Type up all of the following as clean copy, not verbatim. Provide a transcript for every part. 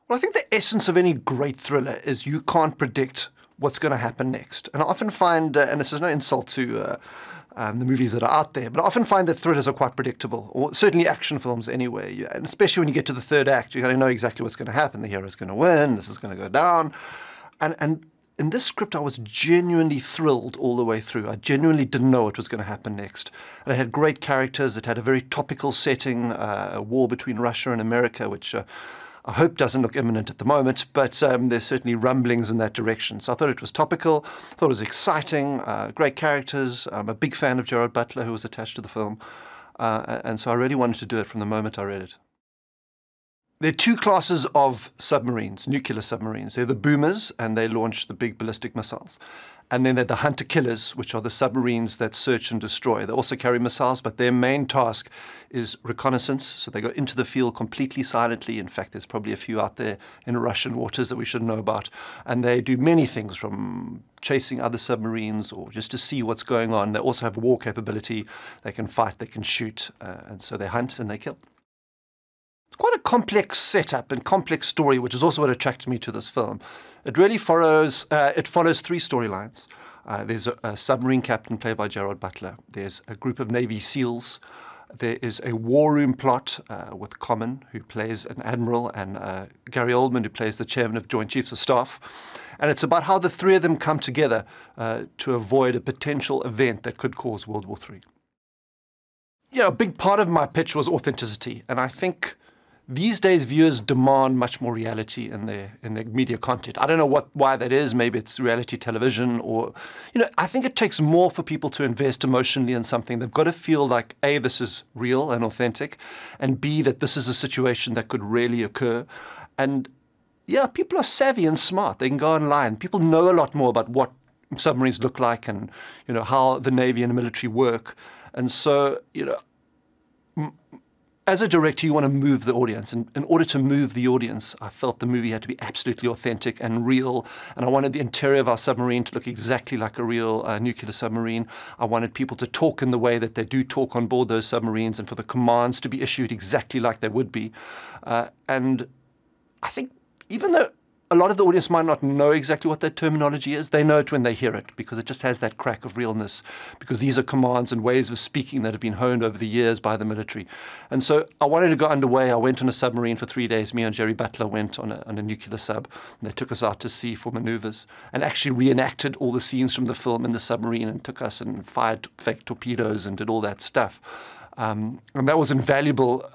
Well, I think the essence of any great thriller is you can't predict what's going to happen next. And I often find, and this is no insult to the movies that are out there, but I often find that thrillers are quite predictable, or certainly action films anyway. And especially when you get to the third act, you got to know exactly what's going to happen. The hero's going to win, this is going to go down. And in this script, I was genuinely thrilled all the way through. I genuinely didn't know what was going to happen next. And it had great characters. It had a very topical setting, a war between Russia and America, which I hope doesn't look imminent at the moment, but there's certainly rumblings in that direction. So I thought it was topical, thought it was exciting, great characters. I'm a big fan of Gerard Butler, who was attached to the film. And so I really wanted to do it from the moment I read it. There are two classes of submarines, nuclear submarines. They're the boomers, and they launch the big ballistic missiles. And then they're the hunter-killers, which are the submarines that search and destroy. They also carry missiles, but their main task is reconnaissance. So they go into the field completely silently. In fact, there's probably a few out there in Russian waters that we should know about. And they do many things, from chasing other submarines or just to see what's going on. They also have war capability. They can fight, they can shoot. And so they hunt and they kill. It's quite a complex setup and complex story, which is also what attracted me to this film. It really follows three storylines. There's a submarine captain played by Gerard Butler. There's a group of Navy SEALs. There is a war room plot with Common, who plays an admiral, and Gary Oldman, who plays the chairman of Joint Chiefs of Staff. And it's about how the three of them come together to avoid a potential event that could cause World War III. You know, a big part of my pitch was authenticity, and I think these days, viewers demand much more reality in their media content. I don't know why that is. Maybe it's reality television, or, you know, I think it takes more for people to invest emotionally in something. They've got to feel like, A, this is real and authentic, and B, that this is a situation that could really occur. And yeah, people are savvy and smart. They can go online. People know a lot more about what submarines look like and, you know, how the Navy and the military work. And so, you know, as a director, you want to move the audience. And in order to move the audience, I felt the movie had to be absolutely authentic and real. And I wanted the interior of our submarine to look exactly like a real nuclear submarine. I wanted people to talk in the way that they do talk on board those submarines, and for the commands to be issued exactly like they would be. And I think even though a lot of the audience might not know exactly what that terminology is, they know it when they hear it, because it just has that crack of realness, because these are commands and ways of speaking that have been honed over the years by the military. And so I wanted to go underway. I went on a submarine for 3 days. Me and Jerry Butler went on a nuclear sub, and they took us out to sea for maneuvers and actually reenacted all the scenes from the film in the submarine, and took us and fired fake torpedoes and did all that stuff. And that was invaluable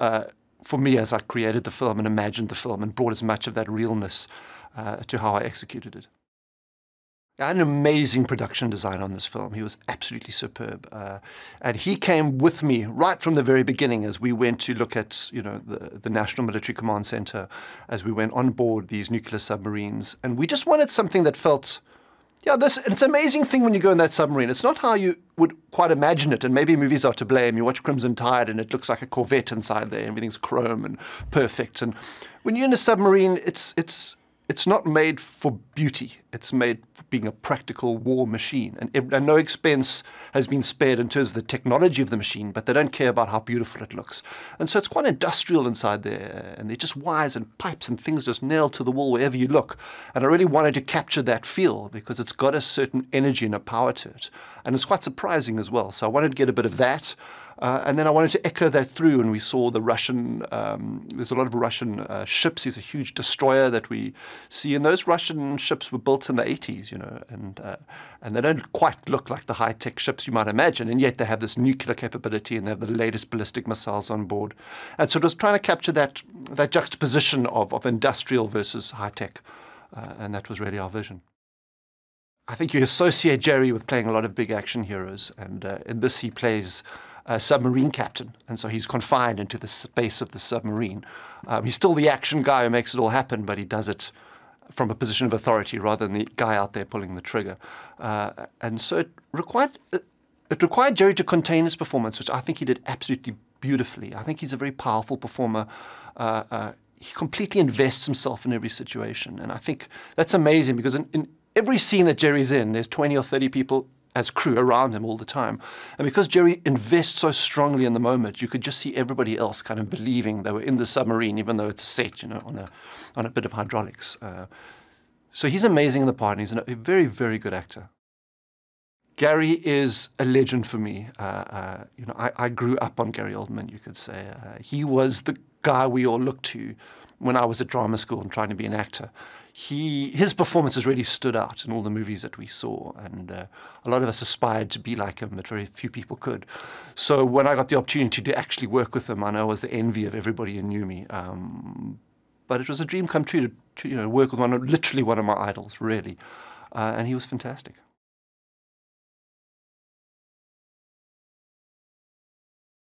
for me as I created the film and imagined the film, and brought as much of that realness to how I executed it. I had an amazing production designer on this film. He was absolutely superb. And he came with me right from the very beginning as we went to look at, you know, the National Military Command Center, as we went on board these nuclear submarines. And we just wanted something that felt, yeah, it's an amazing thing when you go in that submarine. It's not how you would quite imagine it, and maybe movies are to blame. You watch Crimson Tide and it looks like a Corvette inside there. Everything's chrome and perfect. And when you're in a submarine, it's not made for beauty. It's made for being a practical war machine. And no expense has been spared in terms of the technology of the machine, but they don't care about how beautiful it looks. And so it's quite industrial inside there. And they're just wires and pipes and things just nailed to the wall wherever you look. And I really wanted to capture that feel, because it's got a certain energy and a power to it. And it's quite surprising as well. So I wanted to get a bit of that. And then I wanted to echo that through, and we saw the Russian, there's a lot of Russian ships. There's a huge destroyer that we see, and those Russian ships were built in the 80s, you know, and they don't quite look like the high-tech ships you might imagine, and yet they have this nuclear capability, and they have the latest ballistic missiles on board. And so it was trying to capture that juxtaposition of industrial versus high-tech, and that was really our vision. I think you associate Jerry with playing a lot of big action heroes, and in this he plays a submarine captain, and so he's confined into the space of the submarine. He's still the action guy who makes it all happen, but he does it from a position of authority rather than the guy out there pulling the trigger. And so it required Jerry to contain his performance, which I think he did absolutely beautifully. I think he's a very powerful performer. He completely invests himself in every situation, and I think that's amazing, because in every scene that Jerry's in, there's 20 or 30 people as crew around him all the time. And because Jerry invests so strongly in the moment, you could just see everybody else kind of believing they were in the submarine, even though it's a set, you know, on a bit of hydraulics. So he's amazing in the part, and he's a very, very good actor. Gary is a legend for me. You know, I grew up on Gary Oldman, you could say. He was the guy we all looked to when I was at drama school and trying to be an actor. His performances really stood out in all the movies that we saw, and a lot of us aspired to be like him, but very few people could. So when I got the opportunity to actually work with him, I know I was the envy of everybody who knew me. But it was a dream come true to you know, work with literally one of my idols, really. And he was fantastic.